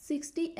60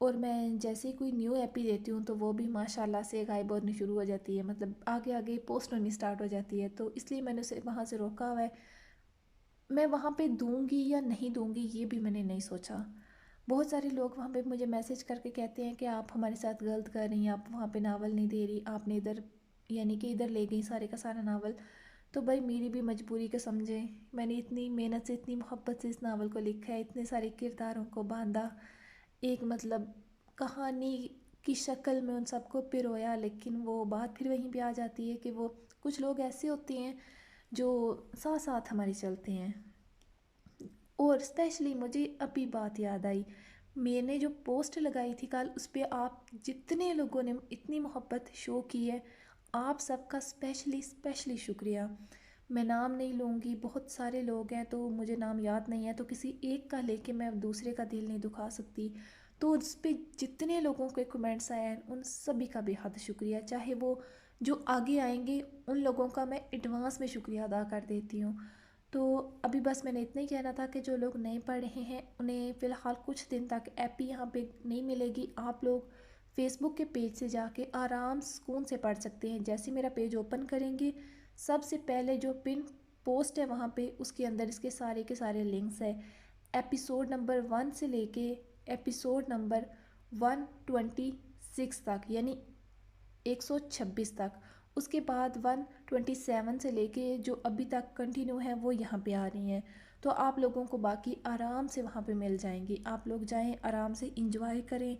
اور میں جیسے ہی کوئی نیو ایپی دیتی ہوں تو وہ بھی ماشاءاللہ سے غائب ہونے شروع ہو جاتی ہے، مطلب آگے آگے پوسٹ ہونی اسٹارٹ ہو جاتی ہے، تو اس لیے میں نے اسے وہاں سے روکا ہوا ہے۔ میں وہاں پہ دوں گی یا نہیں دوں گی یہ بھی میں نے نہیں سوچا۔ بہت سارے لوگ وہاں پہ مجھے میسج کر کے کہتے ہیں کہ آپ ہمارے ساتھ غلط کر رہی ہیں، آپ وہاں پہ ناول نہیں دے رہی، آپ نے ادھر یعنی کہ ادھر لے گئی سارے کا سارا ناول۔ تو بھائی میری بھی مجبوری کا سمجھیں، میں نے اتنی محنت سے اتنی محبت سے اس ناول کو لکھا ہے، اتنے سارے کرداروں کو باندھا، ایک مطلب کہانی کی شکل میں ان سب کو پرویا، لیکن وہ بات پھر وہیں پہ آ جاتی ہے کہ وہ کچھ لوگ ایسے ہوتے ہیں جو ساتھ ساتھ ہمارے چلتے ہیں۔ اور اسپیشلی مجھے ابھی بات یاد آئی، میں نے جو پوسٹ لگائی تھی کل، اس پہ آپ جتنے لوگوں نے اتنی محبت شو کی ہے، آپ سب کا اسپیشلی شکریہ۔ میں نام نہیں لوں گی، بہت سارے لوگ ہیں تو مجھے نام یاد نہیں ہے، تو کسی ایک کا لے کے میں دوسرے کا دل نہیں دکھا سکتی، تو اس پہ جتنے لوگوں کے کمنٹس آئے ہیں ان سبھی کا بے حد شکریہ، چاہے وہ جو آگے آئیں گے ان لوگوں کا میں ایڈوانس میں شکریہ ادا کر دیتی ہوں۔ تو ابھی بس میں نے اتنا ہی کہنا تھا کہ جو لوگ نہیں پڑھ رہے ہیں انہیں فی الحال کچھ دن تک ایپی یہاں پہ نہیں ملے گی، آپ لوگ فیس بک کے پیج سے جا کے آرام سکون سے پڑھ سکتے ہیں۔ جیسے میرا پیج اوپن کریں گے، سب سے پہلے جو پن پوسٹ ہے وہاں پہ اس کے اندر اس کے سارے لنکس ہیں، ایپیسوڈ نمبر 1 سے لے کے ایپیسوڈ نمبر 126 تک، یعنی 126 تک، اس کے بعد 127 سے لے کے جو ابھی تک کنٹینیو ہیں وہ یہاں پہ آ رہی ہیں، تو آپ لوگوں کو باقی آرام سے وہاں پہ مل جائیں گی، آپ لوگ جائیں آرام سے انجوائے کریں،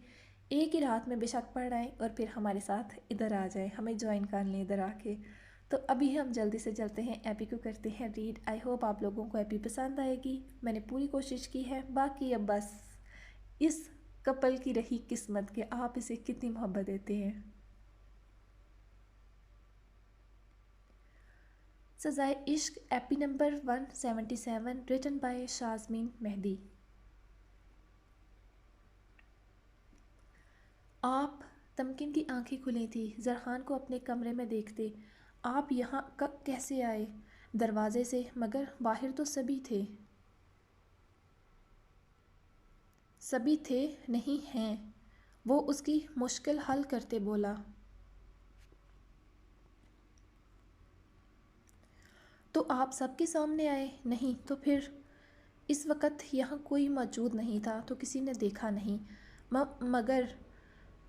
ایک ہی رات میں بے شک پڑھ آئیں اور پھر ہمارے ساتھ ادھر آ جائیں، ہمیں جوائن کر لیں ادھر آ کے۔ تو ابھی ہم جلدی سے چلتے ہیں ایپی کو کرتے ہیں ریڈ۔ آئی ہوپ آپ لوگوں کو ایپی پسند آئے گی، میں نے پوری کوشش کی ہے، باقی اب بس اس کپل کی رہی قسمت کہ آپ اسے کتنی محبت دیتے ہیں۔ سزائے عشق ایپی نمبر 177 ریٹن بائی شازمین مہدی۔ آپ تمکن کی آنکھیں کھلی تھی، زرحان کو اپنے کمرے میں دیکھتے۔ آپ یہاں کیسے آئے؟ دروازے سے، مگر باہر تو سبھی تھے۔ سبھی تھے نہیں ہیں، وہ اس کی مشکل حل کرتے بولا۔ تو آپ سب کے سامنے آئے؟ نہیں تو پھر؟ اس وقت یہاں کوئی موجود نہیں تھا تو کسی نے دیکھا نہیں، مگر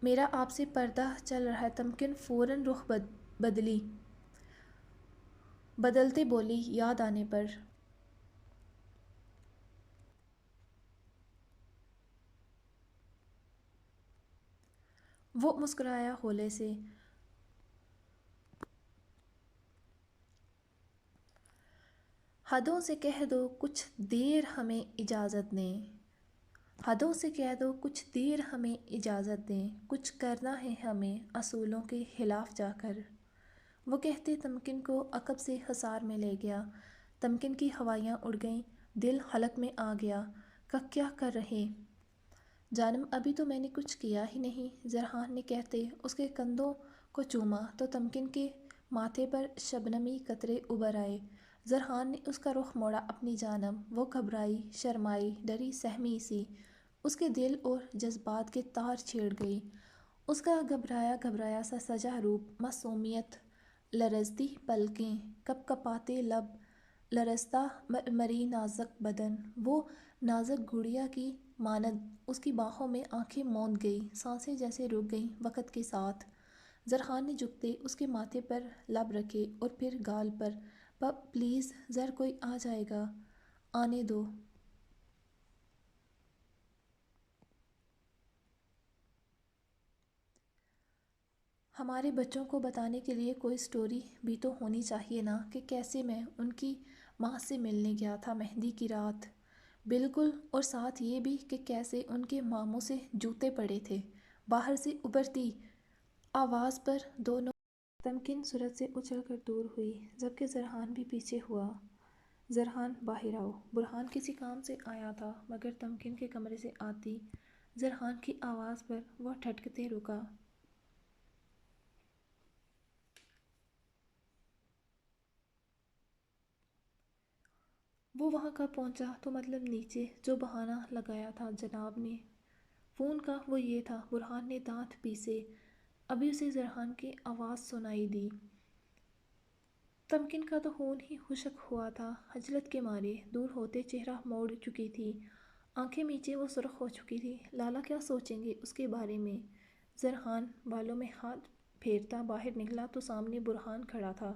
میرا آپ سے پردہ چل رہا ہے۔ تمکن فوراً رخ بدلتے بولی، یاد آنے پر۔ وہ مسکرایا ہولے سے۔ حدوں سے کہہ دو کچھ دیر ہمیں اجازت دیں، حدوں سے کہہ دو کچھ دیر ہمیں اجازت دیں، کچھ کرنا ہے ہمیں اصولوں کے خلاف جا کر۔ وہ کہتے تمکن کو عقب سے حصار میں لے گیا، تمکن کی ہوائیاں اڑ گئیں، دل حلق میں آ گیا۔ کیا کر رہے جانم؟ ابھی تو میں نے کچھ کیا ہی نہیں، زرحان نے کہتے اس کے کندھوں کو چوما تو تمکن کے ماتھے پر شبنمی قطرے ابھر آئے۔ زرحان نے اس کا رخ موڑا اپنی جانب، وہ گھبرائی، شرمائی، ڈری سہمی سی، اس کے دل اور جذبات کے تار چھیڑ گئی۔ اس کا گھبرایا سا سجا روپ، معصومیت، لرزتی پلکیں، کپ کپاتے لب، لرزتا مرمری نازک بدن، وہ نازک گڑیا کی مانند اس کی باہوں میں آنکھیں موند گئی، سانسیں جیسے رک گئیں وقت کے ساتھ۔ زرحان نے جھکتے اس کے ماتھے پر لب رکھے اور پھر گال پر۔ پلیز زر، کوئی آ جائے گا، آنے دو۔ ہمارے بچوں کو بتانے کے لیے کوئی سٹوری بھی تو ہونی چاہیے نا، کہ کیسے میں ان کی ماں سے ملنے گیا تھا مہندی کی رات، بالکل، اور ساتھ یہ بھی کہ کیسے ان کے ماموں سے جوتے پڑے تھے۔ باہر سے ابھرتی آواز پر دونوں تمکن سرعت سے اچھل کر دور ہوئی، جبکہ زرحان بھی پیچھے ہوا۔ زرحان باہر آؤ۔ برہان کسی کام سے آیا تھا، مگر تمکن کے کمرے سے آتی زرحان کی آواز پر وہ ٹھٹکتے رکا۔ وہ وہاں کب پہنچا؟ تو مطلب نیچے، جو بہانہ لگایا تھا جناب نے فون کا وہ یہ تھا، برہان نے دانت پیسے، ابھی اسے زرحان کی آواز سنائی دی۔ تمکن کا تو خون ہی خشک ہوا تھا، خجلت کے مارے دور ہوتے چہرہ موڑ چکی تھی، آنکھیں میچے وہ سرخ ہو چکی تھی۔ لالا کیا سوچیں گے اس کے بارے میں؟ زرحان بالوں میں ہاتھ پھیرتا باہر نکلا تو سامنے برہان کھڑا تھا،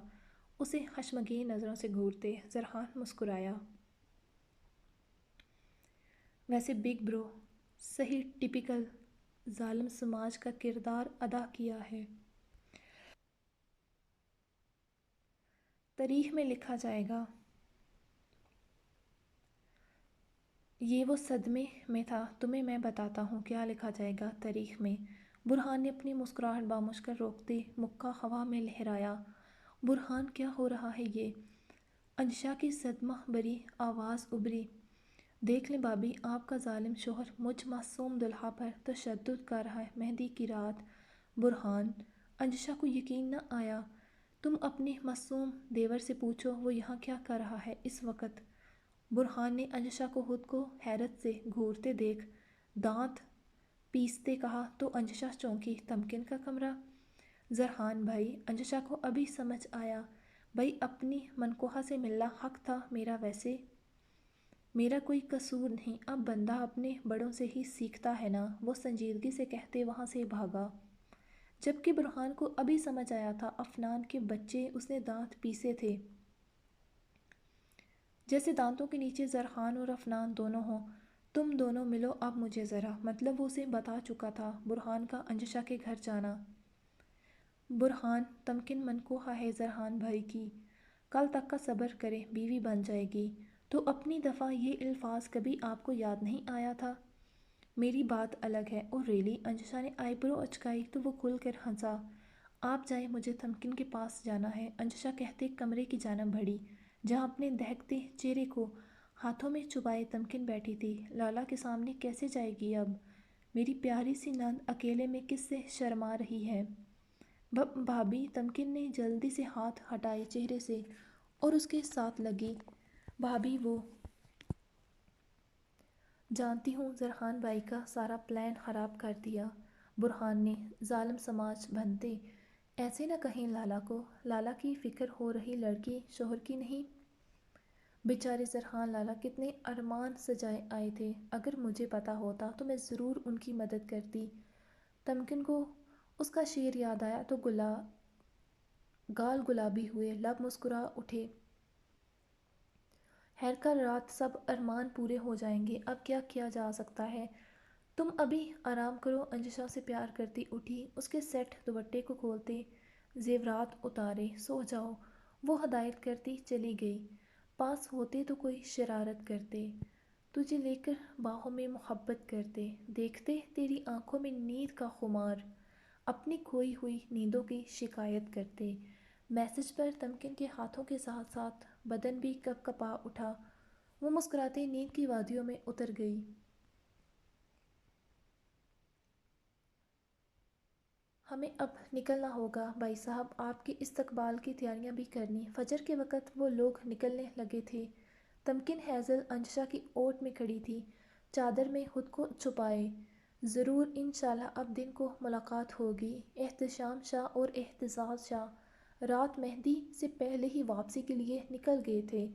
اسے خشمگین نظروں سے گھورتے۔ زرحان مسکرایا۔ ویسے بگ برو صحیح ٹپیکل ظالم سماج کا کردار ادا کیا ہے، تاریخ میں لکھا جائے گا۔ یہ وہ صدمے میں تھا۔ تمہیں میں بتاتا ہوں کیا لکھا جائے گا تاریخ میں۔ برہان نے اپنی مسکراہٹ بامشکل روکتے مکہ ہوا میں لہرایا۔ برہان کیا ہو رہا ہے یہ؟ انجشا کی صدمہ بھری آواز ابھری۔ دیکھ لیں بھابھی، آپ کا ظالم شوہر مجھ معصوم دلہا پر تشدد کر رہا ہے مہندی کی رات۔ برہان! انجشا کو یقین نہ آیا۔ تم اپنے معصوم دیور سے پوچھو وہ یہاں کیا کر رہا ہے اس وقت۔ برہان نے انجشا کو خود کو حیرت سے گھورتے دیکھ دانت پیستے کہا تو انجشا چونکی۔ تمکن کا کمرہ؟ زرحان بھائی، انجشا کو ابھی سمجھ آیا، بھائی اپنی منکوہا سے ملنا حق تھا میرا، ویسے میرا کوئی قصور نہیں، اب بندہ اپنے بڑوں سے ہی سیکھتا ہے نا، وہ سنجیدگی سے کہتے وہاں سے بھاگا۔ جبکہ برہان کو ابھی سمجھ آیا تھا افنان کے بچے اس نے دانت پیسے تھے، جیسے دانتوں کے نیچے زرحان اور افنان دونوں ہوں۔ تم دونوں ملو اب مجھے ذرا، مطلب وہ اسے بتا چکا تھا برہان کا انجشا کے گھر جانا۔ برہان! تمکن منکوہا ہے زرحان بھائی کی، کل تک کا صبر کرے، بیوی بن جائے گی تو اپنی دفعہ یہ الفاظ کبھی آپ کو یاد نہیں آیا تھا؟ میری بات الگ ہے۔ اور ریلی؟ انجشا نے آئی برو اچکائی تو وہ کھل کر ہنسا۔ آپ جائیں، مجھے تمکن کے پاس جانا ہے، انجشا کہتے کمرے کی جانب بڑھی جہاں اپنے دہکتے چہرے کو ہاتھوں میں چھپائے تمکن بیٹھی تھی۔ لالا کے سامنے کیسے جائے گی اب؟ میری پیاری سی نند اکیلے میں کس سے شرما رہی ہے؟ بھابھی! تمکن نے جلدی سے ہاتھ ہٹائے چہرے سے اور اس کے ساتھ لگی۔ بھابھی وہ جانتی ہوں زرحان بھائی کا سارا پلان خراب کر دیا۔ برہان نے ظالم سماج بنتے ایسے نہ کہیں لالا کو، لالا کی فکر ہو رہی لڑکی شوہر کی نہیں؟ بیچارے زرحان لالا کتنے ارمان سجائے آئے تھے، اگر مجھے پتا ہوتا تو میں ضرور ان کی مدد کرتی۔ تمکن کو اس کا شعر یاد آیا تو گال گلابی ہوئے، لب مسکرا اٹھے۔ خیر کل رات سب ارمان پورے ہو جائیں گے، اب کیا کیا جا سکتا ہے؟ تم ابھی آرام کرو، انجشا سے پیار کرتی اٹھی، اس کے سیٹ دوپٹے کو کھولتے، زیورات اتارے، سو جاؤ، وہ ہدایت کرتی چلی گئی۔ پاس ہوتے تو کوئی شرارت کرتے، تجھے لے کر باہوں میں محبت کرتے، دیکھتے تیری آنکھوں میں نیند کا خمار، اپنی کھوئی ہوئی نیندوں کی شکایت کرتے۔ میسج پر تمکن کے ہاتھوں کے ساتھ ساتھ بدن بھی کپ کپا اٹھا، وہ مسکراتے نیند کی وادیوں میں اتر گئی۔ ہمیں اب نکلنا ہوگا بھائی صاحب، آپ کے استقبال کی تیاریاں بھی کرنی۔ فجر کے وقت وہ لوگ نکلنے لگے تھے۔ تمکن ہیزل انجشا کی اوٹ میں کھڑی تھی، چادر میں خود کو چھپائے۔ ضرور انشاءاللہ اب دن کو ملاقات ہوگی۔ احتشام شاہ اور اعتزاز شاہ رات مہندی سے پہلے ہی واپسی کے لیے نکل گئے تھے۔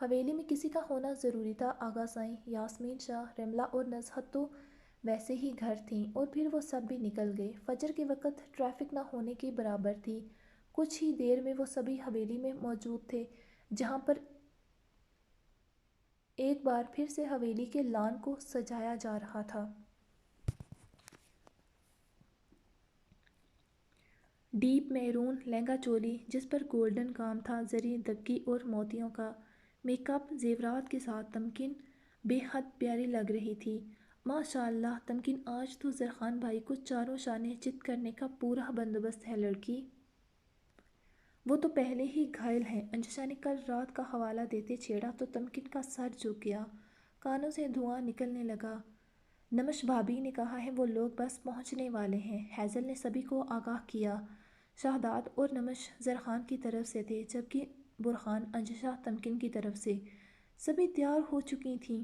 حویلی میں کسی کا ہونا ضروری تھا، آغا سائیں، یاسمین شاہ، رملہ اور نزہت تو ویسے ہی گھر تھیں، اور پھر وہ سب بھی نکل گئے۔ فجر کے وقت ٹریفک نہ ہونے کے برابر تھی۔ کچھ ہی دیر میں وہ سبھی حویلی میں موجود تھے، جہاں پر ایک بار پھر سے حویلی کے لان کو سجایا جا رہا تھا۔ ڈیپ میرون لہنگا چولی جس پر گولڈن کام تھا، زری دبکی اور موتیوں کا میک اپ، زیورات کے ساتھ تمکن بے حد پیاری لگ رہی تھی۔ ماشاءاللہ تمکن، آج تو زرحان بھائی کو چاروں شانے چت کرنے کا پورا بندوبست ہے لڑکی۔ وہ تو پہلے ہی گھائل ہیں، انجشا نے کل رات کا حوالہ دیتے چھیڑا تو تمکن کا سر جھک گیا، کانوں سے دھواں نکلنے لگا۔ نمش بھابھی نے کہا ہے وہ لوگ بس پہنچنے والے ہیں، ہیزل نے سبھی کو آگاہ کیا۔ شہداد اور نمش زرحان کی طرف سے تھے، جبکہ برہان انجشا تمکن کی طرف سے۔ سبھی تیار ہو چکی تھیں۔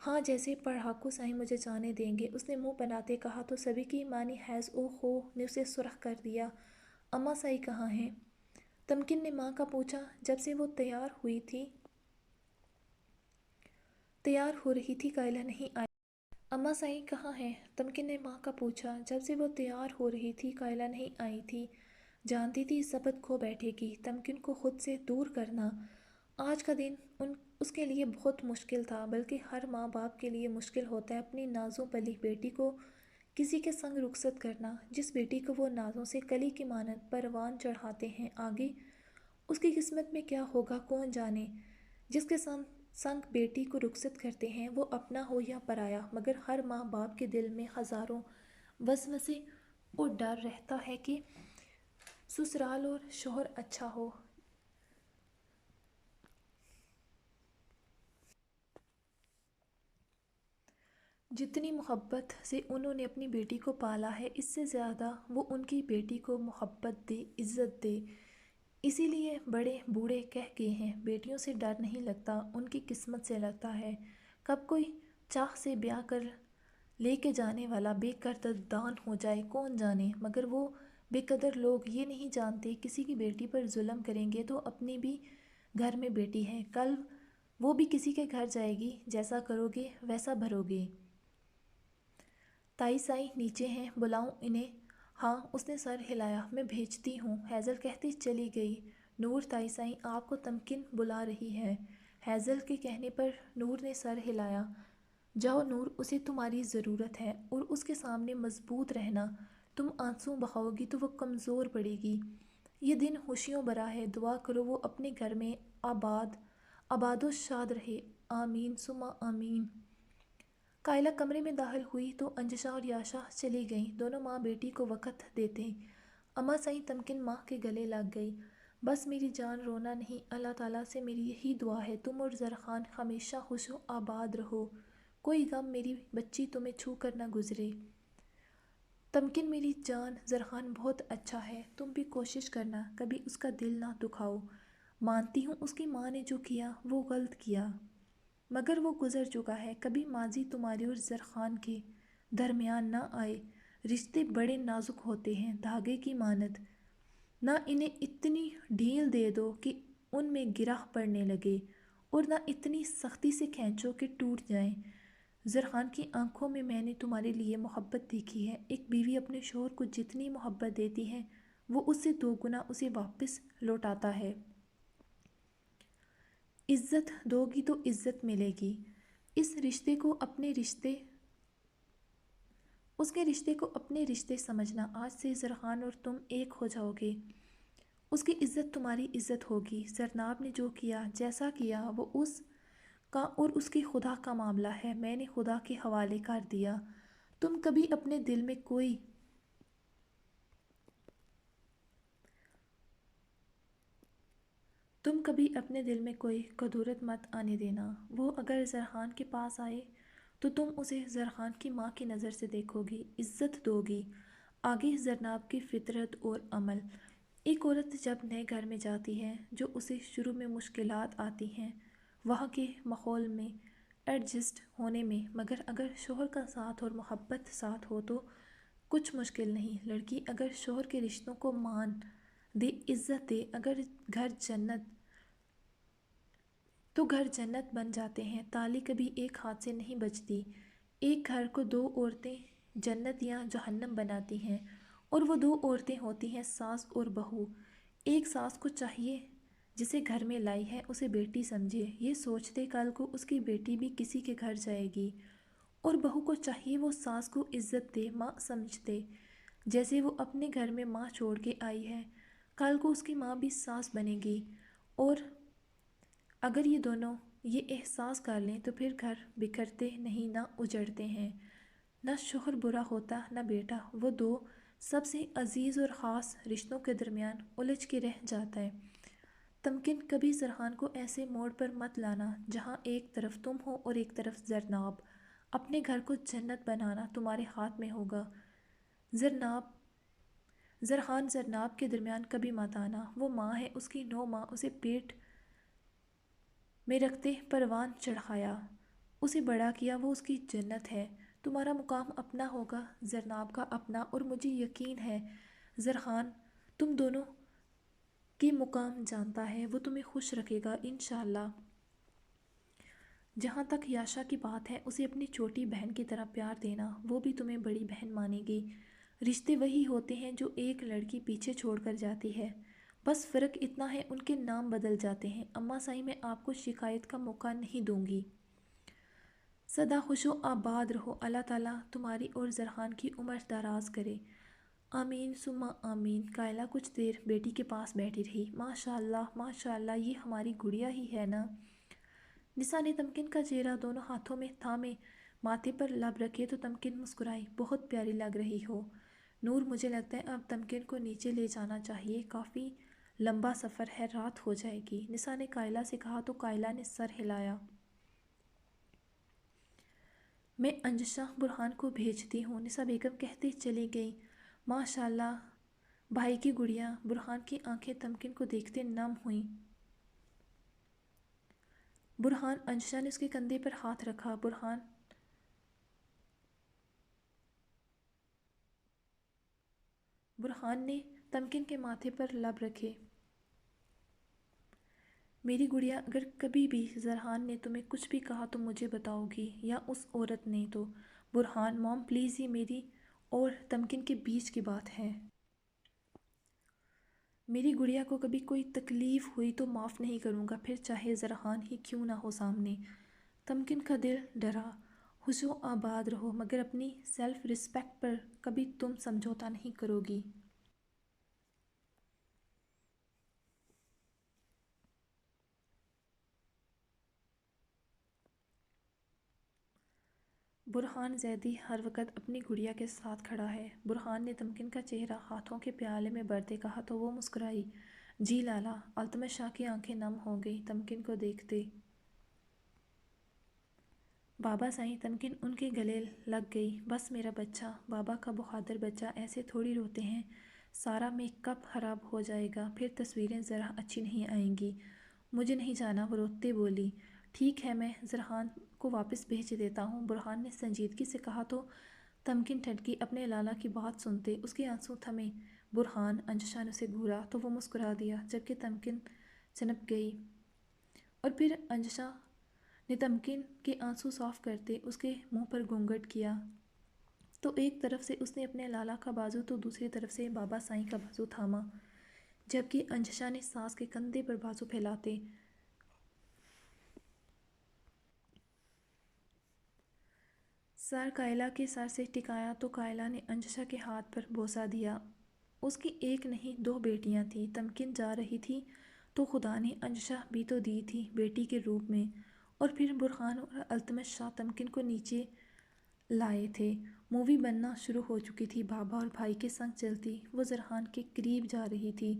ہاں جیسے پڑھاکو سائیں مجھے جانے دیں گے، اس نے منہ بناتے کہا تو سبھی کی ماں نے حیض او خو نے اسے سرخ کر دیا۔ اماں سائی کہاں ہیں؟ تمکن نے ماں کا پوچھا۔ جب سے وہ تیار ہو رہی تھی قائلہ نہیں آئی۔ اماں سائی کہاں ہیں؟ تمکن نے ماں کا پوچھا۔ جب سے وہ تیار ہو رہی تھی قائلہ نہیں آئی تھی۔ جانتی تھی ضبط کھو بیٹھے گی۔ تمکن کو خود سے دور کرنا آج کا دن اس کے لیے بہت مشکل تھا، بلکہ ہر ماں باپ کے لیے مشکل ہوتا ہے اپنی نازوں پلی بیٹی کو کسی کے سنگ رخصت کرنا، جس بیٹی کو وہ نازوں سے کلی کی مانند پروان چڑھاتے ہیں۔ آگے اس کی قسمت میں کیا ہوگا کون جانے۔ جس کے سنگ بیٹی کو رخصت کرتے ہیں وہ اپنا ہو یا پرایا، مگر ہر ماں باپ کے دل میں ہزاروں وسوسے اور ڈر رہتا ہے کہ سسرال اور شوہر اچھا ہو۔ جتنی محبت سے انہوں نے اپنی بیٹی کو پالا ہے، اس سے زیادہ وہ ان کی بیٹی کو محبت دے، عزت دے۔ اسی لیے بڑے بوڑھے کہہ گئے ہیں، بیٹیوں سے ڈر نہیں لگتا، ان کی قسمت سے لگتا ہے۔ کب کوئی چاہ سے بیاہ کر لے کے جانے والا بے قدردان ہو جائے کون جانے، مگر وہ بے قدر لوگ یہ نہیں جانتے کسی کی بیٹی پر ظلم کریں گے تو اپنی بھی گھر میں بیٹی ہے، کل وہ بھی کسی کے گھر جائے گی، جیسا کرو گے ویسا بھرو گے۔ تائی سائی نیچے ہیں، بلاؤں انہیں؟ ہاں، اس نے سر ہلایا۔ میں بھیجتی ہوں، ہیزل کہتی چلی گئی۔ نور، تائی سائی آپ کو تمکن بلا رہی ہے۔ ہیزل کے کہنے پر نور نے سر ہلایا۔ جاؤ نور، اسے تمہاری ضرورت ہے، اور اس کے سامنے مضبوط رہنا، تم آنسو بہاؤ گی تو وہ کمزور پڑے گی۔ یہ دن خوشیوں بھرا ہے، دعا کرو وہ اپنے گھر میں آباد و شاد رہے، آمین ثم آمین۔ قائلہ کمرے میں داخل ہوئی تو انجشا اور یاشا چلی گئیں۔ دونوں ماں بیٹی کو وقت دیتے۔ اماں سائیں تمکن ماں کے گلے لگ گئی۔ بس میری جان، رونا نہیں، اللہ تعالیٰ سے میری یہی دعا ہے تم اور زرخان ہمیشہ خوش و آباد رہو، کوئی غم میری بچی تمہیں چھو کر نہ گزرے۔ تمکن میری جان، زرخان بہت اچھا ہے، تم بھی کوشش کرنا کبھی اس کا دل نہ دکھاؤ۔ مانتی ہوں اس کی ماں نے جو کیا وہ غلط کیا، مگر وہ گزر چکا ہے، کبھی ماضی تمہارے اور زرخان کے درمیان نہ آئے۔ رشتے بڑے نازک ہوتے ہیں، دھاگے کی مانند، نہ انہیں اتنی ڈھیل دے دو کہ ان میں گرہ پڑنے لگے، اور نہ اتنی سختی سے کھینچو کہ ٹوٹ جائیں۔ زرخان کی آنکھوں میں نے تمہارے لیے محبت دیکھی ہے۔ ایک بیوی اپنے شوہر کو جتنی محبت دیتی ہے وہ اس سے 2 گنا اسے واپس لوٹاتا ہے۔ عزت دو گی تو عزت ملے گی۔ اس کے رشتے کو اپنے رشتے سمجھنا، آج سے زرخان اور تم ایک ہو جاؤ گے، اس کی عزت تمہاری عزت ہوگی۔ زرناب نے جو کیا، جیسا کیا، وہ اس کا اور اس کے خدا کا معاملہ ہے، میں نے خدا کے حوالے کر دیا۔ تم کبھی اپنے دل میں کوئی کدورت مت آنے دینا۔ وہ اگر زرخان کے پاس آئے تو تم اسے زرخان کی ماں کی نظر سے دیکھو گی، عزت دو گی۔ آگے زرناب کی فطرت اور عمل۔ ایک عورت جب نئے گھر میں جاتی ہے، جو اسے شروع میں مشکلات آتی ہیں وہاں کے ماحول میں ایڈجسٹ ہونے میں، مگر اگر شوہر کا ساتھ اور محبت ساتھ ہو تو کچھ مشکل نہیں۔ لڑکی اگر شوہر کے رشتوں کو مان دے، عزت دے، تو گھر جنت بن جاتے ہیں۔ تالی کبھی ایک ہاتھ سے نہیں بجتی، ایک گھر کو 2 عورتیں جنت یا جہنم بناتی ہیں، اور وہ 2 عورتیں ہوتی ہیں ساس اور بہو۔ ایک ساس کو چاہیے جسے گھر میں لائی ہے اسے بیٹی سمجھے، یہ سوچتے کل کو اس کی بیٹی بھی کسی کے گھر جائے گی، اور بہو کو چاہیے وہ ساس کو عزت دے، ماں سمجھتے، جیسے وہ اپنے گھر میں ماں چھوڑ کے آئی ہے، کل کو اس کی ماں بھی ساس بنے گی۔ اور اگر یہ دونوں یہ احساس کر لیں تو پھر گھر بکھرتے نہیں، نہ اجڑتے ہیں، نہ شوہر برا ہوتا نہ بیٹا، وہ 2 سب سے عزیز اور خاص رشتوں کے درمیان الجھ کے رہ جاتا ہے۔ تمکن کبھی زرخان کو ایسے موڑ پر مت لانا جہاں ایک طرف تم ہو اور ایک طرف زرناب، اپنے گھر کو جنت بنانا تمہارے ہاتھ میں ہوگا۔ زرخان زرناب کے درمیان کبھی مت آنا، وہ ماں ہے، اس کی 9 ماہ اسے پیٹ میں رکھتے پروان چڑھایا، اسے بڑا کیا، وہ اس کی جنت ہے۔ تمہارا مقام اپنا ہوگا، زرناب کا اپنا، اور مجھے یقین ہے زرحان تم دونوں کے مقام جانتا ہے، وہ تمہیں خوش رکھے گا انشاءاللہ۔ جہاں تک یاشا کی بات ہے، اسے اپنی چھوٹی بہن کی طرح پیار دینا، وہ بھی تمہیں بڑی بہن مانے گی۔ رشتے وہی ہوتے ہیں جو ایک لڑکی پیچھے چھوڑ کر جاتی ہے، بس فرق اتنا ہے ان کے نام بدل جاتے ہیں۔ اماں سائیں میں آپ کو شکایت کا موقع نہیں دوں گی۔ سدا خوش و آباد رہو، اللہ تعالیٰ تمہاری اور زرحان کی عمر دراز کرے۔ آمین ثم آمین۔ کائلہ کچھ دیر بیٹی کے پاس بیٹھی رہی۔ ماشاءاللہ یہ ہماری گڑیا ہی ہے نا؟ نسا نے تمکن کا چہرہ دونوں ہاتھوں میں تھامے ماتھے پر لب رکھے تو تمکن مسکرائی۔ بہت پیاری لگ رہی ہو نور، مجھے لگتا ہے اب تمکن کو نیچے لے جانا چاہیے، کافی لمبا سفر ہے، رات ہو جائے گی، نسا نے کائلہ سے کہا تو کائلہ نے سر ہلایا۔ میں انجشا برہان کو بھیجتی ہوں، نسا بیگم کہتے چلی گئی۔ ماشاءاللہ بھائی کی گڑیا۔ برہان کی آنکھیں تمکن کو دیکھتے نم ہوئیں۔ برہان، انجشا نے اس کے کندھے پر ہاتھ رکھا۔ برہان نے تمکن کے ماتھے پر لب رکھے۔ میری گڑیا، اگر کبھی بھی زرحان نے تمہیں کچھ بھی کہا تو مجھے بتاؤ گی، یا اس عورت نے تو؟ برہان، موم پلیز، یہ میری اور تمکن کے بیچ کی بات ہے۔ میری گڑیا کو کبھی کوئی تکلیف ہوئی تو معاف نہیں کروں گا، پھر چاہے زرحان ہی کیوں نہ ہو سامنے۔ تمکن کا دل ڈرا۔ خوش و آباد رہو، مگر اپنی سیلف رسپیکٹ پر کبھی تم سمجھوتا نہیں کرو گی۔ برہان زیدی ہر وقت اپنی گڑیا کے ساتھ کھڑا ہے۔ برہان نے تمکن کا چہرہ ہاتھوں کے پیالے میں بھرتے کہا تو وہ مسکرائی۔ جی لالا۔ التمش شاہ کی آنکھیں نم ہو گئیں تمکن کو دیکھتے۔ بابا سائیں، تمکن ان کے گلے لگ گئی۔ بس میرا بچہ، بابا کا بہادر بچہ، ایسے تھوڑی روتے ہیں، سارا میک اپ خراب ہو جائے گا، پھر تصویریں ذرا اچھی نہیں آئیں گی۔ مجھے نہیں جانا، وہ روتے بولی۔ ٹھیک ہے، میں زرحان کو واپس بھیج دیتا ہوں، برہان نے سنجیدگی سے کہا تو تمکن ٹھٹکی۔ اپنے لالا کی بات سنتے اس کے آنسو تھمے۔ برہان، انجشا نے اسے گھورا تو وہ مسکرا دیا، جبکہ تمکن چنپ گئی، اور پھر انجشا نے تمکن کے آنسو صاف کرتے اس کے منہ پر گھونگھٹ کیا تو ایک طرف سے اس نے اپنے لالا کا بازو تو دوسری طرف سے بابا سائیں کا بازو تھاما، جبکہ انجشا نے ساس کے کندھے پر بازو پھیلاتے سر کائلہ کے سر سے ٹکایا تو کائلہ نے انجشا کے ہاتھ پر بوسہ دیا۔ اس کی ایک نہیں دو بیٹیاں تھیں، تمکن جا رہی تھی تو خدا نے انجشا بھی تو دی تھی بیٹی کے روپ میں، اور پھر برہان اور التمش شاہ تمکن کو نیچے لائے تھے۔ مووی بننا شروع ہو چکی تھی، بابا اور بھائی کے سنگ چلتی وہ زرحان کے قریب جا رہی تھی۔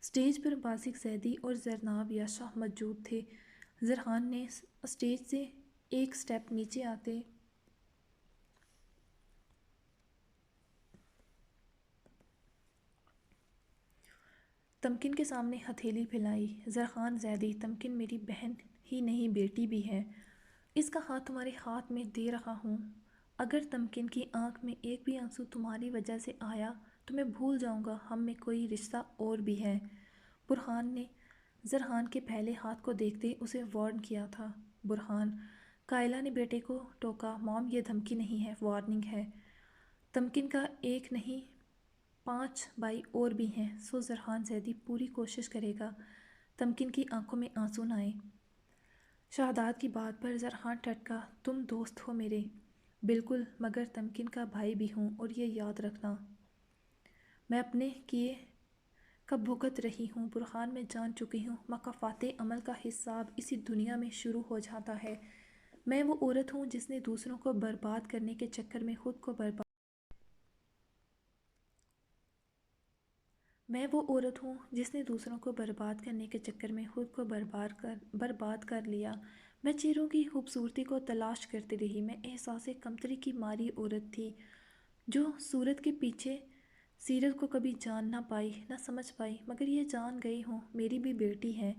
سٹیج پر باسق زیدی اور زرناب یاشا موجود تھے۔ زرحان نے سٹیج سے ایک سٹیپ نیچے آتے تمکن کے سامنے ہتھیلی پھیلائی۔ زرحان زیدی، تمکن میری بہن ہی نہیں بیٹی بھی ہے، اس کا ہاتھ تمہارے ہاتھ میں دے رہا ہوں، اگر تمکن کی آنکھ میں ایک بھی آنسو تمہاری وجہ سے آیا تو میں بھول جاؤں گا ہم میں کوئی رشتہ اور بھی ہے۔ برہان نے زرحان کے پھیلے ہاتھ کو دیکھتے اسے وارن کیا تھا۔ برہان، کائلہ نے بیٹے کو ٹوکا۔ موم، یہ دھمکی نہیں ہے، وارننگ ہے، تمکن کا ایک نہیں 5 بھائی اور بھی ہیں، سو زرحان زیدی پوری کوشش کرے گا تمکن کی آنکھوں میں آنسو نہ آئے۔ شہادات کی بات پر زرحان ٹھٹکا۔ تم دوست ہو میرے؟ بالکل، مگر تمکن کا بھائی بھی ہوں، اور یہ یاد رکھنا میں اپنے کیے کا بھگت رہی ہوں۔ برہان، میں جان چکی ہوں، مکافات عمل کا حساب اسی دنیا میں شروع ہو جاتا ہے۔ میں وہ عورت ہوں جس نے دوسروں کو برباد کرنے کے چکر میں خود کو برباد کر لیا۔ میں چہروں کی خوبصورتی کو تلاش کرتی رہی، میں احساس کمتری کی ماری عورت تھی جو صورت کے پیچھے سیرت کو کبھی جان نہ پائی نہ سمجھ پائی، مگر یہ جان گئی ہوں میری بھی بیٹی ہے،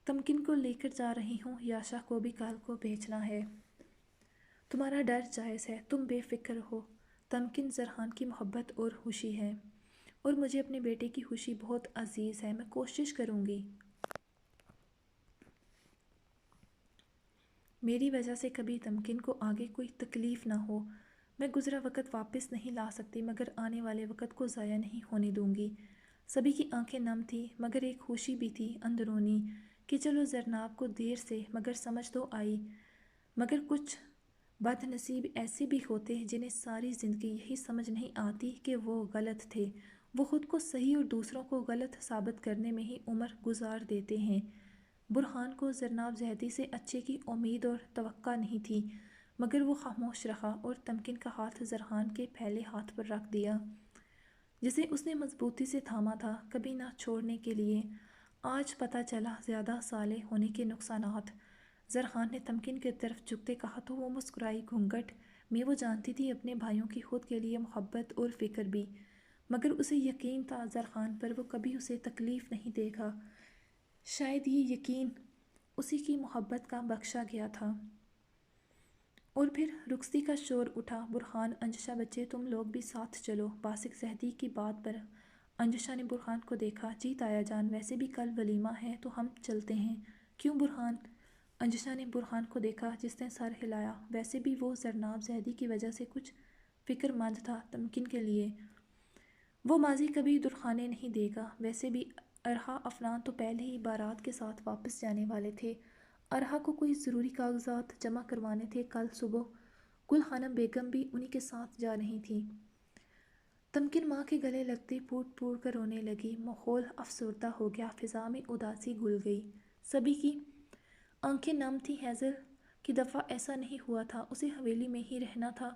تمکن کو لے کر جا رہی ہوں، یاشا کو بھی کل کو بھیجنا ہے۔ تمہارا ڈر جائز ہے، تم بے فکر ہو۔ تمکن زرحان کی محبت اور خوشی ہے، اور مجھے اپنے بیٹے کی خوشی بہت عزیز ہے۔ میں کوشش کروں گی میری وجہ سے کبھی تمکن کو آگے کوئی تکلیف نہ ہو۔ میں گزرا وقت واپس نہیں لا سکتی، مگر آنے والے وقت کو ضائع نہیں ہونے دوں گی۔ سبھی کی آنکھیں نم تھیں، مگر ایک خوشی بھی تھی اندرونی کہ چلو زرناب کو دیر سے مگر سمجھ تو آئی۔ مگر کچھ بد نصیب ایسے بھی ہوتے ہیں جنہیں ساری زندگی یہی سمجھ نہیں آتی کہ وہ غلط تھے۔ وہ خود کو صحیح اور دوسروں کو غلط ثابت کرنے میں ہی عمر گزار دیتے ہیں۔ برہان کو زرناب زہدی سے اچھے کی امید اور توقع نہیں تھی، مگر وہ خاموش رہا اور تمکن کا ہاتھ زرحان کے پھیلے ہاتھ پر رکھ دیا جسے اس نے مضبوطی سے تھاما تھا، کبھی نہ چھوڑنے کے لیے۔ آج پتہ چلا زیادہ صالح ہونے کے نقصانات۔ زرحان نے تمکن کی طرف جھکتے کہا تو وہ مسکرائی۔ گھونگھٹ میں وہ جانتی تھی اپنے بھائیوں کی خود کے لیے محبت اور فکر بھی، مگر اسے یقین تھا زرحان پر وہ کبھی اسے تکلیف نہیں دے گا۔ شاید یہ یقین اسی کی محبت کا بخشا گیا تھا۔ اور پھر رخصتی کا شور اٹھا۔ برہان، انجشا بچے تم لوگ بھی ساتھ چلو۔ باسق زہدی کی بات پر انجشا نے برہان کو دیکھا۔ جی تایا جان، ویسے بھی کل ولیمہ ہے تو ہم چلتے ہیں۔ کیوں برہان؟ انجشا نے برہان کو دیکھا جس نے سر ہلایا۔ ویسے بھی وہ زرناب زہدی کی وجہ سے کچھ فکر مند تھا تمکن کے لیے۔ وہ ماضی کبھی درخانے نہیں دے گا۔ ویسے بھی ارحا افنان تو پہلے ہی بارات کے ساتھ واپس جانے والے تھے۔ ارحا کو کوئی ضروری کاغذات جمع کروانے تھے کل صبح۔ گل خانم بیگم بھی انہی کے ساتھ جا رہی تھیں۔ تمکن ماں کے گلے لگتے پھوٹ پھوٹ کر رونے لگی۔ ماحول افسردہ ہو گیا، فضا میں اداسی گھل گئی، سبھی کی آنکھیں نم تھیں۔ ہیزل کی دفعہ ایسا نہیں ہوا تھا، اسے حویلی میں ہی رہنا تھا،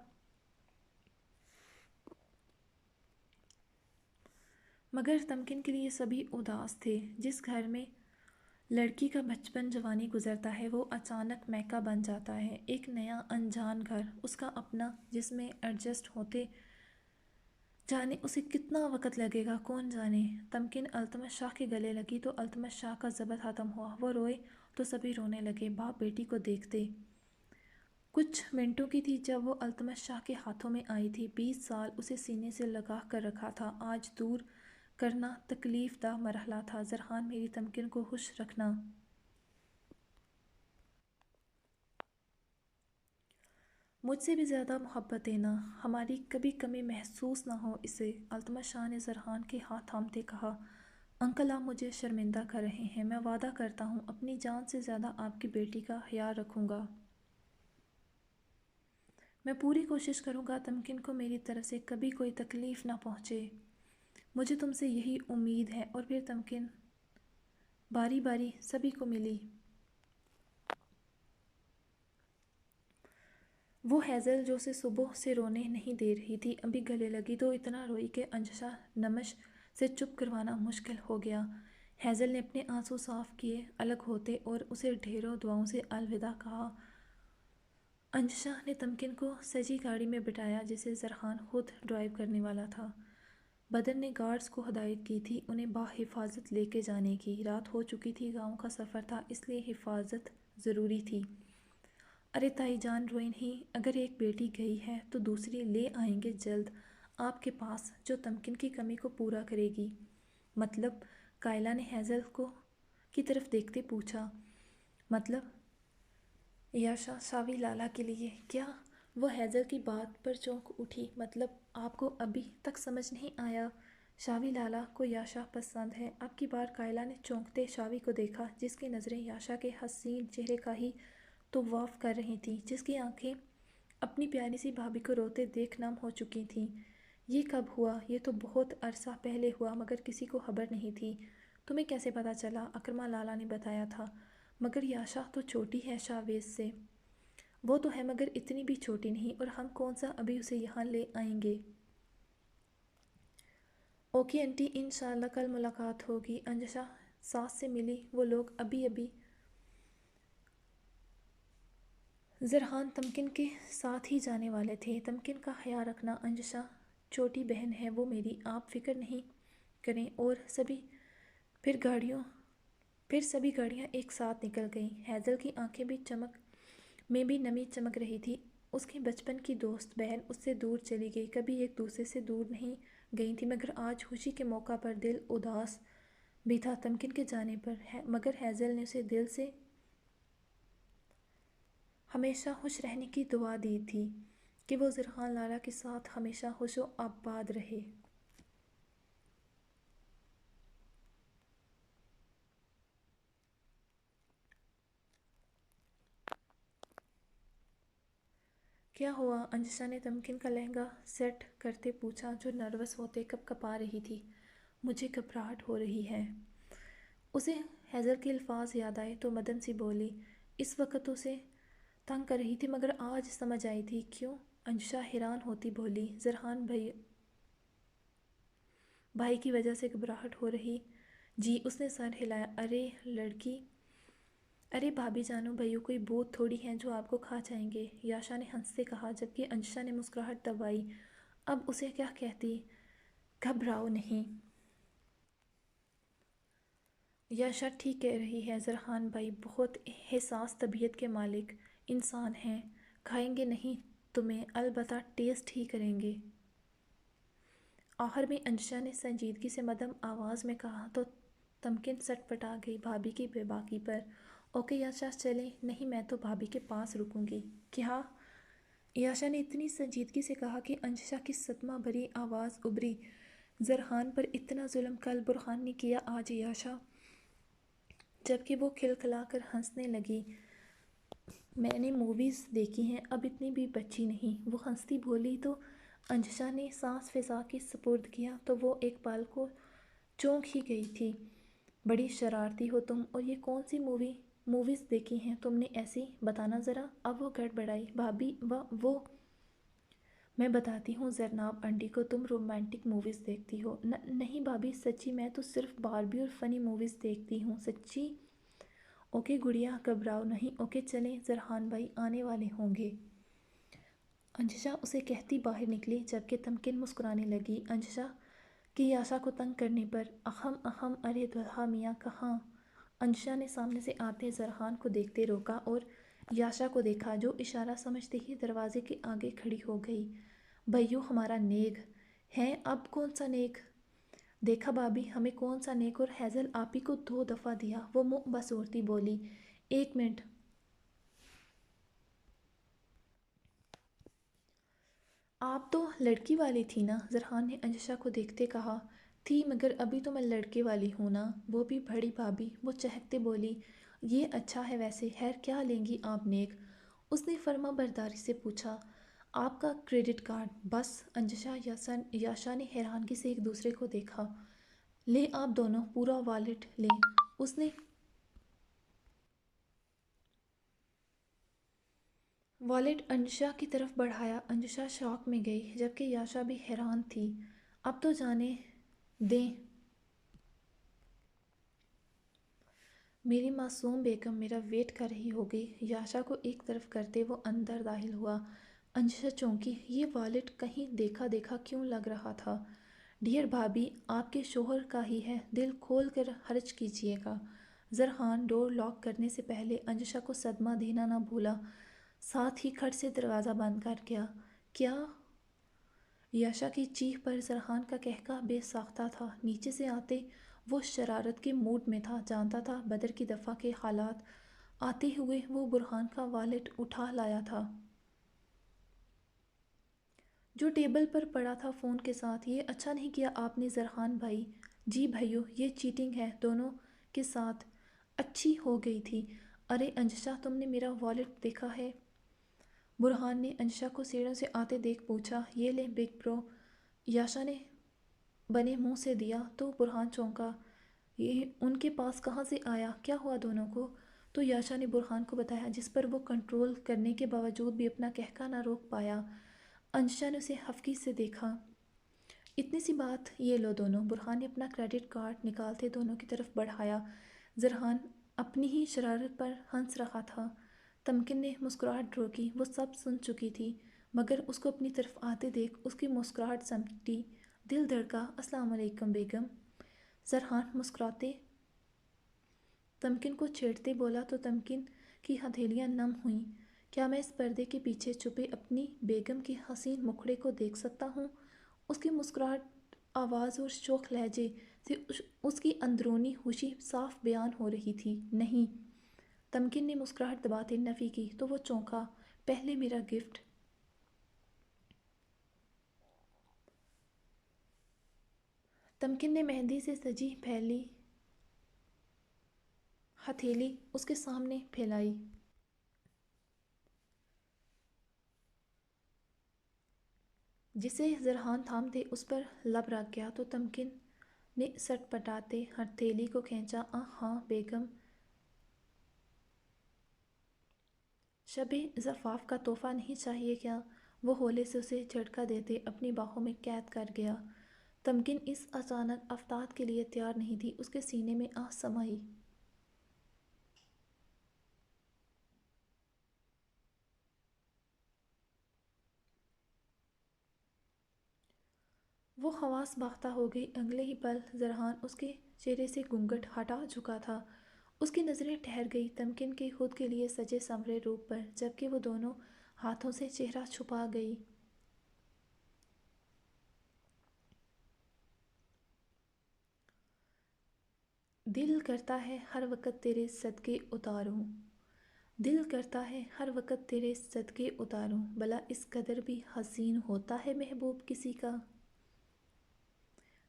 مگر تمکن کے لیے سبھی اداس تھے۔ جس گھر میں لڑکی کا بچپن جوانی گزرتا ہے وہ اچانک میکہ بن جاتا ہے، ایک نیا انجان گھر، اس کا اپنا، جس میں ایڈجسٹ ہوتے جانے اسے کتنا وقت لگے گا کون جانے۔ تمکن التمش شاہ کے گلے لگی تو التمش شاہ کا ضبط ختم ہوا، وہ روئے تو سبھی رونے لگے۔ باپ بیٹی کو دیکھتے کچھ منٹوں کی تھی جب وہ التمش شاہ کے ہاتھوں میں آئی تھی۔ 20 سال اسے سینے سے لگا کر رکھا تھا، آج دور کرنا تکلیف دہ مرحلہ تھا۔ زرحان، میری تمکن کو خوش رکھنا۔ مجھ سے بھی زیادہ محبت دینا، ہماری کبھی کمی محسوس نہ ہو اسے۔ التمش شاہ نے زرحان کے ہاتھ تھامتے کہا، انکل آپ مجھے شرمندہ کر رہے ہیں، میں وعدہ کرتا ہوں اپنی جان سے زیادہ آپ کی بیٹی کا خیال رکھوں گا۔ میں پوری کوشش کروں گا تمکن کو میری طرف سے کبھی کوئی تکلیف نہ پہنچے، مجھے تم سے یہی امید ہے۔ اور پھر تمکن باری باری سبھی کو ملی۔ وہ ہیزل جو اسے صبح سے رونے نہیں دے رہی تھی ابھی گلے لگی تو اتنا روئی کہ انجشا نمش سے چپ کروانا مشکل ہو گیا۔ ہیزل نے اپنے آنسو صاف کیے الگ ہوتے اور اسے ڈھیروں دعاؤں سے الوداع کہا۔ انجشا نے تمکن کو سجی گاڑی میں بٹھایا جسے زرحان خود ڈرائیو کرنے والا تھا۔ بدر نے گارڈز کو ہدایت کی تھی انہیں بحفاظت لے کے جانے کی۔ رات ہو چکی تھی، گاؤں کا سفر تھا، اس لیے حفاظت ضروری تھی۔ ارے تائی جان روئے نہیں، اگر ایک بیٹی گئی ہے تو دوسری لے آئیں گے جلد آپ کے پاس جو تمکن کی کمی کو پورا کرے گی۔ مطلب؟ کائلہ نے ہیزل کی طرف دیکھتے پوچھا۔ مطلب یاشا شاوی لالا کے لیے۔ کیا؟ وہ ہیزل کی بات پر چونک اٹھی۔ مطلب آپ کو ابھی تک سمجھ نہیں آیا؟ شاوی لالا کو یاشا پسند ہے۔ اب کی بار کائلہ نے چونکتے شاوی کو دیکھا جس کی نظریں یاشا کے حسین چہرے کا ہی طواف کر رہی تھیں، جس کی آنکھیں اپنی پیاری سی بھابھی کو روتے دیکھ نم ہو چکی تھیں۔ یہ کب ہوا؟ یہ تو بہت عرصہ پہلے ہوا، مگر کسی کو خبر نہیں تھی۔ تمہیں کیسے پتہ چلا؟ اکرما لالا نے بتایا تھا۔ مگر یاشا تو چھوٹی ہے شاویز سے۔ وہ تو ہے مگر اتنی بھی چھوٹی نہیں، اور ہم کون سا ابھی اسے یہاں لے آئیں گے۔ اوکے انٹی، انشاءاللہ کل ملاقات ہوگی۔ انجشا ساس سے ملی۔ وہ لوگ ابھی زرحان تمکن کے ساتھ ہی جانے والے تھے۔ تمکن کا خیال رکھنا، انجشا چھوٹی بہن ہے وہ میری، آپ فکر نہیں کریں۔ اور پھر سبھی گاڑیاں ایک ساتھ نکل گئیں۔ ہیزل کی آنکھیں بھی چمک میں بھی نمی چمک رہی تھی۔ اس کی بچپن کی دوست بہن اس سے دور چلی گئی، کبھی ایک دوسرے سے دور نہیں گئی تھی، مگر آج خوشی کے موقع پر دل اداس بھی تھا تمکن کے جانے پر، مگر ہیزل نے اسے دل سے ہمیشہ خوش رہنے کی دعا دی تھی کہ وہ زرحان لارا کے ساتھ ہمیشہ خوش و آباد رہے۔ کیا ہوا؟ انجشا نے تمکن کا لہنگا سیٹ کرتے پوچھا، جو نروس ہوتے کپ کپا رہی تھی۔ مجھے گھبراہٹ ہو رہی ہے۔ اسے ہیزل کے الفاظ یاد آئے تو مدن سی بولی۔ اس وقت اسے تنگ کر رہی تھی، مگر آج سمجھ آئی تھی کیوں۔ انجشا حیران ہوتی بولی، زرحان بھائی کی وجہ سے گھبراہٹ ہو رہی؟ جی، اس نے سر ہلایا۔ ارے لڑکی، ارے بھابھی جانو، بھائیوں کوئی بھوت تھوڑی ہیں جو آپ کو کھا جائیں گے، یاشا نے ہنستے کہا، جبکہ انجشا نے مسکراہٹ دبائی۔ اب اسے کیا کہتی؟ گھبراؤ نہیں، یاشا ٹھیک کہہ رہی ہے، زرحان بھائی بہت حساس طبیعت کے مالک انسان ہیں، کھائیں گے نہیں تمہیں، البتہ ٹیسٹ ہی کریں گے۔ آخر میں انجشا نے سنجیدگی سے مدھم آواز میں کہا تو تمکن سٹ پٹا گئی بھابھی کی بے باکی پر۔ اوکے یاشا، چلیں۔ نہیں، میں تو بھابھی کے پاس رکوں گی۔ کیا؟ یاشا نے اتنی سنجیدگی سے کہا کہ انجشا کی صدمہ بھری آواز ابھری، زرحان پر اتنا ظلم کل برہان نے کیا، آج یاشا؟ جبکہ وہ کھلکھلا کر ہنسنے لگی۔ میں نے موویز دیکھی ہیں، اب اتنی بھی بچی نہیں، وہ ہنستی بولی تو انجشا نے سانس فضا کے سپرد کیا تو وہ ایک پل کو چونک ہی گئی تھی۔ بڑی شرارتی ہو تم، اور یہ کون سی موویز دیکھی ہیں تم نے ایسی؟ بتانا ذرا۔ اب وہ گڑبڑائی۔ بھابھی وہ میں بتاتی ہوں زرناب انٹی کو، تم رومانٹک موویز دیکھتی ہو۔ نہیں بھابھی، سچی میں تو صرف باربی اور فنی موویز دیکھتی ہوں، سچی۔ اوکے گڑیا، گھبراؤ نہیں۔ اوکے چلیں، زرحان بھائی آنے والے ہوں گے۔ انجشا اسے کہتی باہر نکلی، جبکہ تمکن مسکرانے لگی انجشا کی یاشا کو تنگ کرنے پر۔ اہم اہم، ارے دولہا میاں کہاں؟ انجشا نے سامنے سے آتے زرحان کو دیکھتے روکا اور یاشا کو دیکھا، جو اشارہ سمجھتے ہی دروازے کے آگے کھڑی ہو گئی۔ بھائیو، ہمارا نیگ ہے۔ اب کون سا نیگ؟ دیکھا بھابھی، ہمیں کون سا نیگ؟ اور ہیزل آپی کو 2 دفعہ دیا، وہ منہ بسورتی بولی۔ ایک منٹ، آپ تو لڑکی والی تھی نا؟ زرحان نے انجشا کو دیکھتے کہا۔ تھی، مگر ابھی تو میں لڑکے والی ہوں نا۔ وہ بھی بڑی بھابھی، وہ چہکتے بولی۔ یہ اچھا ہے ویسے، خیر کیا لیں گی آپ نیک؟ اس نے فرما برداری سے پوچھا۔ آپ کا کریڈٹ کارڈ بس؟ انجشا یاشا نے حیرانگی سے ایک دوسرے کو دیکھا۔ لے آپ دونوں پورا والیٹ لیں۔ اس نے والیٹ انجشا کی طرف بڑھایا۔ انجشا شاک میں گئی، جبکہ یاشا بھی حیران تھی۔ اب تو جانے دیں میری معصوم بیگم، میرا ویٹ کر رہی ہوگی۔ یاشا کو ایک طرف کرتے وہ اندر داخل ہوا۔ انجشا چونکی، یہ والیٹ کہیں دیکھا دیکھا کیوں لگ رہا تھا؟ ڈیئر بھابھی، آپ کے شوہر کا ہی ہے، دل کھول کر خرچ کیجیے گا۔ زرحان ڈور لاک کرنے سے پہلے انجشا کو صدمہ دینا نہ بھولا، ساتھ ہی کھٹ سے دروازہ بند کر گیا۔ کیا؟ یاشا کی چیخ پر زرحان کا قہقہ بے ساختہ تھا۔ نیچے سے آتے وہ شرارت کے موڈ میں تھا، جانتا تھا بدر کی دفعہ کے حالات آتے ہوئے وہ برہان کا والیٹ اٹھا لایا تھا، جو ٹیبل پر پڑا تھا فون کے ساتھ۔ یہ اچھا نہیں کیا آپ نے زرحان بھائی۔ جی بھائیو، یہ چیٹنگ ہے، دونوں کے ساتھ اچھی ہو گئی تھی۔ ارے انجشا، تم نے میرا والیٹ دیکھا ہے؟ برہان نے انجشا کو سیڑھیوں سے آتے دیکھ پوچھا۔ یہ لیں بگ برو، یاشا نے بنے منہ سے دیا تو برہان چونکا۔ یہ ان کے پاس کہاں سے آیا؟ کیا ہوا دونوں کو؟ تو یاشا نے برہان کو بتایا، جس پر وہ کنٹرول کرنے کے باوجود بھی اپنا قہقہ نہ روک پایا۔ انجشا نے اسے حفکی سے دیکھا۔ اتنی سی بات، یہ لو دونوں۔ برہان نے اپنا کریڈٹ کارڈ نکالتے دونوں کی طرف بڑھایا۔ زرحان اپنی ہی شرارت پر ہنس رہا تھا۔ تمکن نے مسکراہٹ روکی، وہ سب سن چکی تھی، مگر اس کو اپنی طرف آتے دیکھ اس کی مسکراہٹ سمٹی، دل دھڑکا۔ السلام علیکم بیگم۔ زرحان مسکراتے تمکن کو چھیڑتے بولا تو تمکن کی ہتھیلیاں نم ہوئیں۔ کیا میں اس پردے کے پیچھے چھپے اپنی بیگم کے حسین مکھڑے کو دیکھ سکتا ہوں؟ اس کی مسکراہٹ، آواز اور شوخ لہجے سے اس کی اندرونی خوشی صاف بیان ہو رہی تھی۔ نہیں، تمکن نے مسکراہٹ دباتے نفی کی تو وہ چونکا۔ پہلے میرا گفٹ۔ تمکن نے مہندی سے سجی پھیلی ہتھیلی اس کے سامنے پھیلائی۔ جسے زرحان تھامتے اس پر لب رکھ گیا تو تمکن نے سٹ پٹاتے ہتھیلی کو کھینچا۔ ہاں بیگم، شب زفاف کا تحفہ نہیں چاہیے کیا؟ وہ ہولے سے اسے جھٹکا دیتے اپنی باہوں میں قید کر گیا۔ تمکن اس اچانک افتاد کے لیے تیار نہیں تھی۔ اس کے سینے میں آہ سمائی۔ وہ حواس باختہ ہو گئی۔ اگلے ہی پل زرحان اس کے چہرے سے گھونگھٹ ہٹا چکا تھا۔ اس کی نظریں ٹھہر گئی تمکن کے خود کے لیے سجے سنورے روپ پر، جبکہ وہ دونوں ہاتھوں سے چہرہ چھپا گئی۔ دل کرتا ہے ہر وقت تیرے صدقے اتاروں، دل کرتا ہے ہر وقت تیرے صدقے اتاروں، بھلا اس قدر بھی حسین ہوتا ہے محبوب کسی کا؟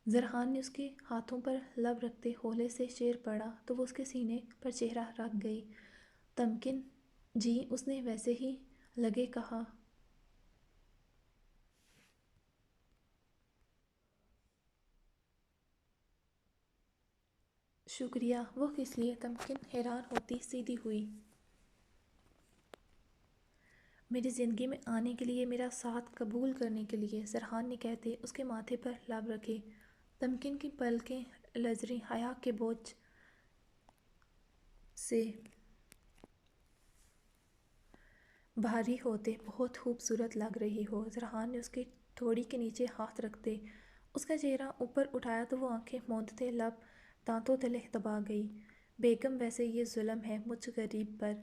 زرحان نے اس کے ہاتھوں پر لب رکھتے ہولے سے شعر پڑھا تو وہ اس کے سینے پر چہرہ رکھ گئی۔ تمکن جی، اس نے ویسے ہی لگے کہا۔ شکریہ۔ وہ کس لیے؟ تمکن حیران ہوتی سیدھی ہوئی۔ میری زندگی میں آنے کے لیے، میرا ساتھ قبول کرنے کے لیے، زرحان نے کہتے اس کے ماتھے پر لب رکھے۔ تمکن کی پلکیں لرزیں حیا کے بوجھ سے بھاری ہوتے۔ بہت خوبصورت لگ رہی ہو۔ زرحان نے اس کی تھوڑی کے نیچے ہاتھ رکھتے اس کا چہرہ اوپر اٹھایا تو وہ آنکھیں موندتے لب دانتوں تلے دبا گئی۔ بیگم، ویسے یہ ظلم ہے مجھ غریب پر۔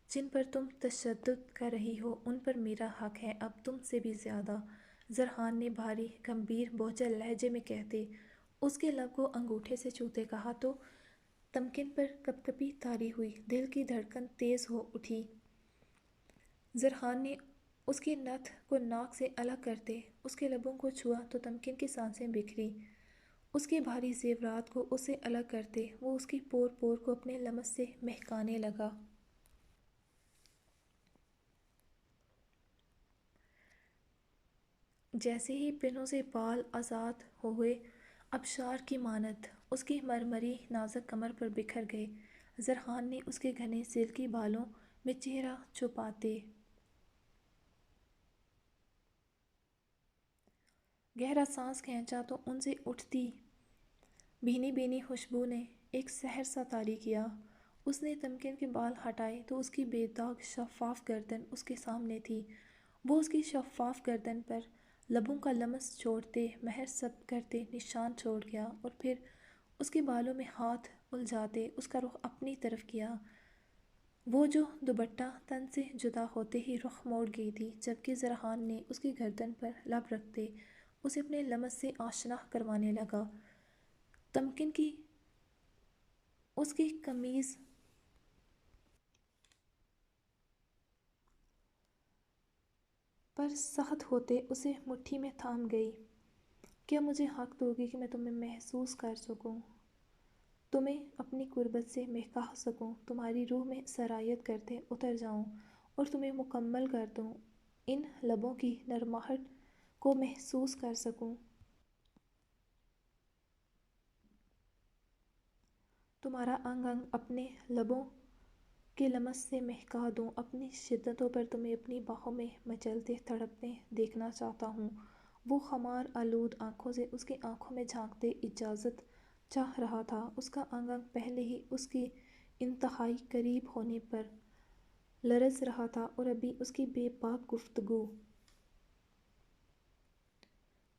جن پر تم تشدد کر رہی ہو ان پر میرا حق ہے، اب تم سے بھی زیادہ، زرحان نے بھاری گمبھیر بوجھل لہجے میں کہتے اس کے لب کو انگوٹھے سے چھوتے کہا تو تمکن پر کپکپی طاری ہوئی، دل کی دھڑکن تیز ہو اٹھی۔ زرحان نے اس کی نتھ کو ناک سے الگ کرتے اس کے لبوں کو چھوا تو تمکن کی سانسیں بکھری۔ اس کے بھاری زیورات کو اس سے الگ کرتے وہ اس کی پور پور کو اپنے لمس سے مہکانے لگا۔ جیسے ہی پنوں سے بال آزاد ہوئے آبشار کی مانند اس کی مرمری نازک کمر پر بکھر گئے۔ زرحان نے اس کے گھنے سلکی بالوں میں چہرہ چھپاتے گہرا سانس کھینچا تو ان سے اٹھتی بھینی بھینی خوشبو نے ایک سحر سا طاری کیا۔ اس نے تمکن کے بال ہٹائے تو اس کی بے داغ شفاف گردن اس کے سامنے تھی۔ وہ اس کی شفاف گردن پر لبوں کا لمس چھوڑتے مہر سب کرتے نشان چھوڑ گیا اور پھر اس کے بالوں میں ہاتھ الجھاتے اس کا رخ اپنی طرف کیا۔ وہ جو دوپٹہ تن سے جدا ہوتے ہی رخ موڑ گئی تھی، جبکہ زرحان نے اس کی گردن پر لب رکھتے اسے اپنے لمس سے آشنا کروانے لگا۔ تمکن کی اس کی قمیض پر سخت ہوتے اسے مٹھی میں تھام گئی۔ کیا مجھے حق دوگی کہ میں تمہیں محسوس کر سکوں، تمہیں اپنی قربت سے مہکا سکوں، تمہاری روح میں سرایت کرتے اتر جاؤں اور تمہیں مکمل کر دوں، ان لبوں کی نرماہٹ کو محسوس کر سکوں، تمہارا انگ انگ اپنے لبوں کے لمس سے مہکا دوں، اپنی شدتوں پر تمہیں اپنی باہوں میں مچلتے تڑپتے دیکھنا چاہتا ہوں۔ وہ خمار آلود آنکھوں سے اس کی آنکھوں میں جھانکتے اجازت چاہ رہا تھا۔ اس کا انگ انگ پہلے ہی اس کی انتہائی قریب ہونے پر لرز رہا تھا اور ابھی اس کی بے باک گفتگو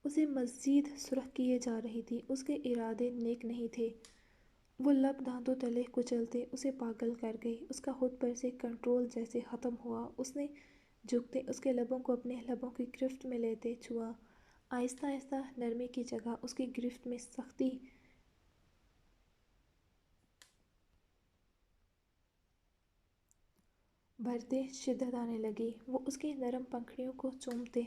اسے مزید سرخ کیے جا رہی تھی۔ اس کے ارادے نیک نہیں تھے۔ وہ لب دانتوں تلے کچلتے اسے پاگل کر گئی۔ اس کا خود پر سے کنٹرول جیسے ختم ہوا۔ اس نے جھکتے اس کے لبوں کو اپنے لبوں کی گرفت میں لیتے چھوا۔ آہستہ آہستہ نرمی کی جگہ اس کی گرفت میں سختی بھرتے شدت آنے لگی۔ وہ اس کی نرم پنکھڑیوں کو چومتے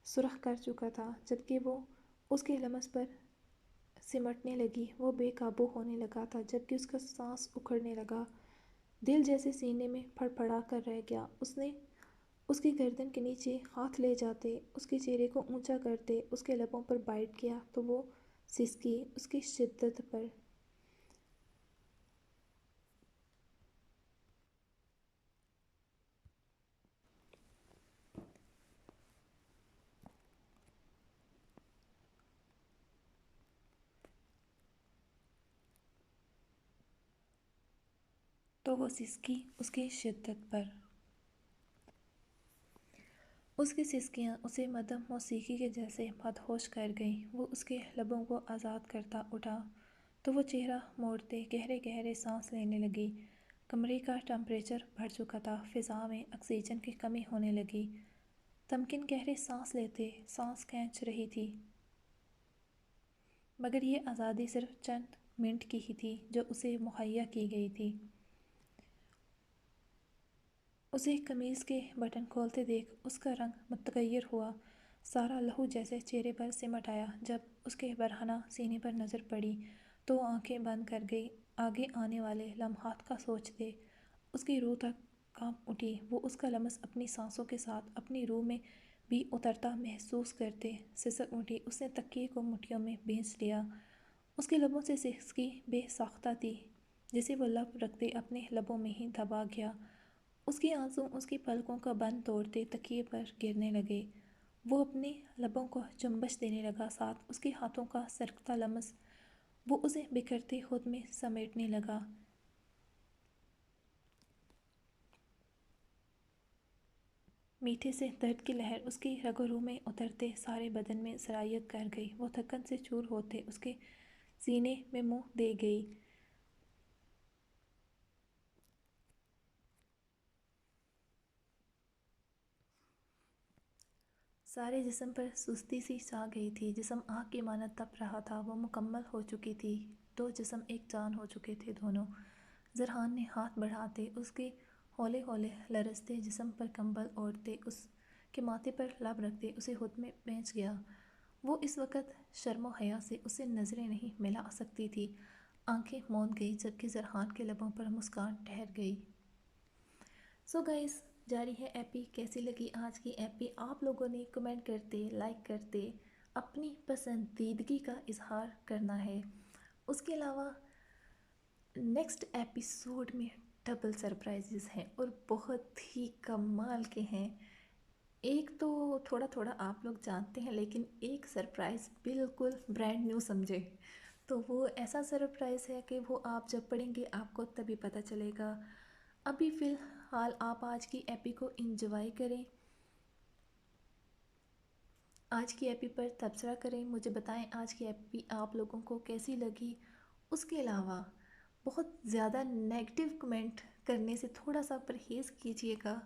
سرخ کر چکا تھا، جبکہ وہ اس کے لمس پر سمٹنے لگی۔ وہ بے قابو ہونے لگا تھا، جبکہ اس کا سانس اکھڑنے لگا۔ دل جیسے سینے میں پھڑ پھڑا کر رہ گیا۔ اس نے اس کی گردن کے نیچے ہاتھ لے جاتے اس کے چہرے کو اونچا کرتے اس کے لبوں پر بائٹ کیا تو وہ سسکی اس کی شدت پر۔ تو وہ سسکی اس کی شدت پر۔ اس کی سسکیاں اسے مدھم موسیقی کے جیسے مدہوش کر گئیں۔ وہ اس کے لبوں کو آزاد کرتا اٹھا تو وہ چہرہ موڑتے گہرے گہرے سانس لینے لگی۔ کمرے کا ٹمپریچر بڑھ چکا تھا، فضا میں آکسیجن کی کمی ہونے لگی۔ تمکن گہرے سانس لیتے سانس کھینچ رہی تھی، مگر یہ آزادی صرف چند منٹ کی ہی تھی جو اسے مہیا کی گئی تھی۔ اسے قمیض کے بٹن کھولتے دیکھ اس کا رنگ متغیر ہوا، سارا لہو جیسے چہرے پر سمٹ آیا۔ جب اس کے برہنہ سینے پر نظر پڑی تو وہ آنکھیں بند کر گئی، آگے آنے والے لمحات کا سوچتے۔ اس کی روح تک کانپ اٹھی۔ وہ اس کا لمس اپنی سانسوں کے ساتھ اپنی روح میں بھی اترتا محسوس کرتے سسک اٹھی۔ اس نے تکیے کو مٹھیوں میں بھینچ لیا۔ اس کے لبوں سے سسکی بے ساختہ تھی، جسے وہ لب رکھتے اپنے لبوں میں ہی دبا گیا۔ اس کے آنسو اس کی پلکوں کا بند توڑتے تکیے پر گرنے لگے۔ وہ اپنے لبوں کو جنبش دینے لگا، ساتھ اس کے ہاتھوں کا سرکتا لمس۔ وہ اسے بکھرتے خود میں سمیٹنے لگا۔ میٹھے سے درد کی لہر اس کی رگ و روح میں اترتے سارے بدن میں سرایت کر گئی۔ وہ تھکن سے چور ہوتے اس کے سینے میں منہ دے گئی۔ سارے جسم پر سستی سی چھا گئی تھی۔ جسم آگ کی مانند تپ رہا تھا۔ وہ مکمل ہو چکی تھی۔ دو جسم ایک جان ہو چکے تھے دونوں۔ زرحان نے ہاتھ بڑھاتے اس کے ہولے ہولے لرزتے جسم پر کمبل اوڑھتے اس کے ماتھے پر لب رکھتے اسے خود میں بھینچ گیا۔ وہ اس وقت شرم و حیا سے اسے نظریں نہیں ملا سکتی تھی۔ آنکھیں موند گئی، جبکہ زرحان کے لبوں پر مسکان ٹھہر گئی۔ سو گائز، جاری ہے ایپی۔ کیسی لگی آج کی ایپی؟ آپ لوگوں نے کمنٹ کرتے، لائک کرتے اپنی پسندیدگی کا اظہار کرنا ہے۔ اس کے علاوہ نیکسٹ ایپیسوڈ میں ڈبل سرپرائزز ہیں اور بہت ہی کمال کے ہیں۔ ایک تو تھوڑا تھوڑا آپ لوگ جانتے ہیں، لیکن ایک سرپرائز بالکل برانڈ نیو سمجھے تو وہ ایسا سرپرائز ہے کہ وہ آپ جب پڑھیں گے آپ کو تبھی پتہ چلے گا۔ ابھی فی الحال آپ آج کی ایپی کو انجوائے کریں، آج کی ایپی پر تبصرہ کریں، مجھے بتائیں آج کی ایپی آپ لوگوں کو کیسی لگی۔ اس کے علاوہ بہت زیادہ نیگیٹو کمنٹ کرنے سے تھوڑا سا پرہیز کیجیے گا۔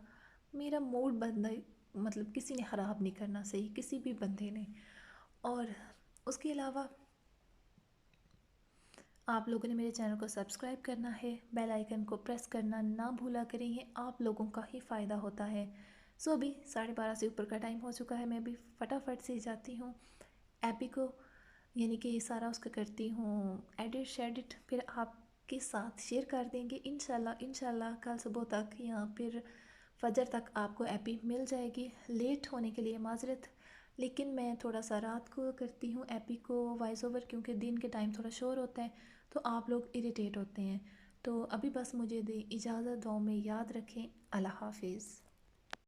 میرا موڈ بندہ مطلب کسی نے خراب نہیں کرنا، صحیح کسی بھی بندے نے۔ اور اس کے علاوہ آپ لوگوں نے میرے چینل کو سبسکرائب کرنا ہے، بیل آئیکن کو پریس کرنا نہ بھولا کریں، یہ آپ لوگوں کا ہی فائدہ ہوتا ہے۔ سو ابھی 12:30 سے اوپر کا ٹائم ہو چکا ہے، میں بھی فٹافٹ سے جاتی ہوں ایپی کو، یعنی کہ یہ سارا اس کا کرتی ہوں ایڈٹ شیڈٹ، پھر آپ کے ساتھ شیئر کر دیں گے انشاءاللہ کل صبح تک یا پھر فجر تک آپ کو ایپی مل جائے گی۔ لیٹ ہونے کے لیے معذرت، لیکن میں تھوڑا سا رات کو کرتی ہوں ایپی کو وائس اوور، کیونکہ دن کے ٹائم تھوڑا شور ہوتا ہے تو آپ لوگ اریٹیٹ ہوتے ہیں۔ تو ابھی بس مجھے دیں اجازت، دعاؤں میں یاد رکھیں۔ اللہ حافظ۔